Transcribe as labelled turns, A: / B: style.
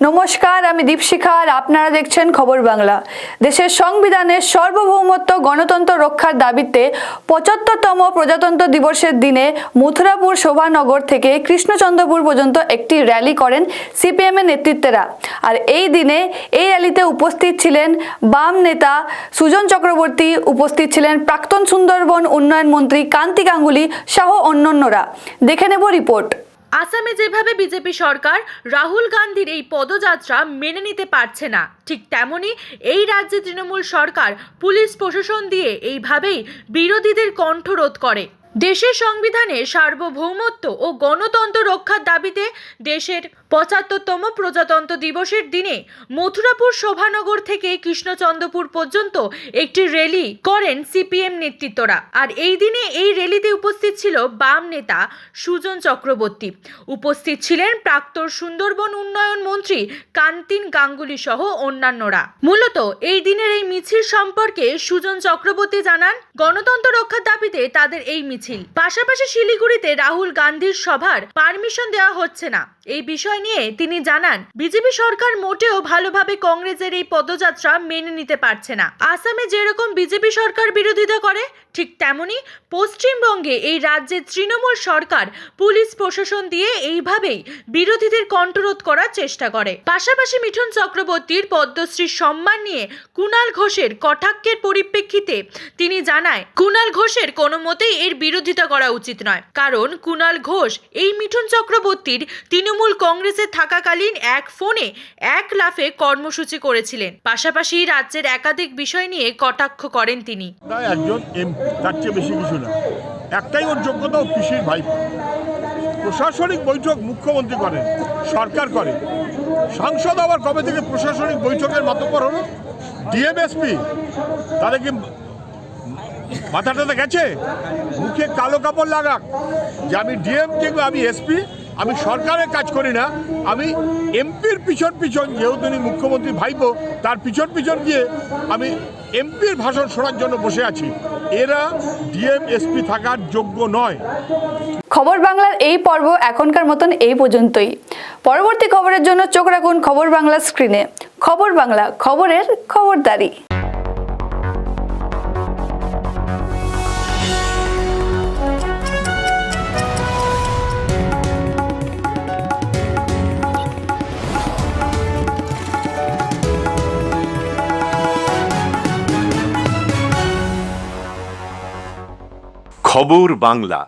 A: নমস্কার, আমি দীপশিখা আর আপনারা দেখছেন খবর বাংলা। দেশের সংবিধানের সার্বভৌমত্ব গণতন্ত্র রক্ষার দাবিতে ৭৫তম প্রজাতন্ত্র দিবসের দিনে মথুরাপুর শোভানগর থেকে কৃষ্ণচন্দ্রপুর পর্যন্ত একটি র্যালি করেন সিপিএম এর নেতৃত্বেরা। আর এই দিনে এই র্যালিতে উপস্থিত ছিলেন বাম নেতা সুজন চক্রবর্তী, উপস্থিত ছিলেন প্রাক্তন সুন্দরবন উন্নয়ন মন্ত্রী কান্তি গাঙ্গুলি সহ অন্যান্যরা। দেখে নেব রিপোর্ট।
B: আসামে যেভাবে বিজেপি সরকার রাহুল গান্ধীর এই পদযাত্রা মেনে নিতে পারছে না, ঠিক তেমনি এই রাজ্যে তৃণমূল সরকার পুলিশ প্রশাসন দিয়ে এইভাবেই বিরোধীদের কণ্ঠরোধ করে। দেশের সংবিধানের সার্বভৌমত্ব ও গণতন্ত্র রক্ষার দাবিতে দেশের ৭৫তম প্রজাতন্ত্র দিবসের দিনে মথুরাপুর শোভানগর থেকে কৃষ্ণচন্দ্রপুর পর্যন্ত একটি র্যালি করেন সিপিএম নেতৃত্বরা। আর এই দিনে এই র্যালিতে উপস্থিত ছিল বাম নেতা সুজন চক্রবর্তী, উপস্থিত ছিলেন প্রাক্তন সুন্দরবন উন্নয়ন মন্ত্রী কান্তি গাঙ্গুলি সহ অন্যান্যরা। মূলত এই দিনের এই মিছিল সম্পর্কে সুজন চক্রবর্তী জানান, গণতন্ত্র রক্ষার দাবিতে তাদের এই মিছিল। পাশাপাশি শিলিগুড়িতে রাহুল গান্ধীর সভার পারমিশন দেওয়া হচ্ছে না, এই বিষয় নিয়ে তিনি জানান বিজেপি সরকার মোটেও ভালোভাবে কংগ্রেসের এই পদযাত্রা মেনে নিতে পারছে না। আসামে যেরকম বিজেপি সরকার বিরোধিতা করে, ঠিক তেমনি পশ্চিমবঙ্গে এই রাজ্যের তৃণমূল সরকার পুলিশ প্রশাসন দিয়ে এইভাবেই বিরোধীদের কণ্ঠরোধ করার চেষ্টা করে। পাশাপাশি মিঠুন চক্রবর্তীর পদ্মশ্রী সম্মান নিয়ে কুণাল ঘোষের কটাক্ষের পরিপ্রেক্ষিতে তিনি জানায় কুণাল ঘোষের কোনো মতেই এর বিরোধিতা করা উচিত নয়, কারণ কুণাল ঘোষ এই মিঠুন চক্রবর্তীর তৃণমূল কংগ্রেসে থাকাকালীন এক ফোনে এক লাফে কর্মসূচি করেছিলেন। পাশাপাশি রাজ্যের একাধিক বিষয় নিয়ে কটাক্ষ করেন তিনি।
C: একজন তার চেয়ে বেশি কিছু না, একটাই ওর যোগ্যতা, ও পিসির ভাই। প্রশাসনিক বৈঠক মুখ্যমন্ত্রী করেন, সরকার করে। সাংসদ আবার কবে থেকে প্রশাসনিক বৈঠকের মাতব্বর হলো? ডিএমএসপি তাদের কি মাথাটাতে গেছে? মুখে কালো কাপড় লাগাক যে আমি ডিএম কিংবা আমি এসপি, আমি সরকারের কাজ করি না, আমি এমপির পিছন পিছন, যেহেতু তিনি মুখ্যমন্ত্রী ভাইপো, তার পিছন পিছন গিয়ে আমি এমপির ভাষণ শোনার জন্য বসে আছি। এরা ডিএম এসপি থাকার যোগ্য নয়।
A: খবর বাংলার এই পর্ব এখনকার মতন এই পর্যন্তই। পরবর্তী খবরের জন্য চোখ রাখুন খবর বাংলা স্ক্রিনে। খবর বাংলা, খবরের খবরদারি।
D: খবর বাংলা।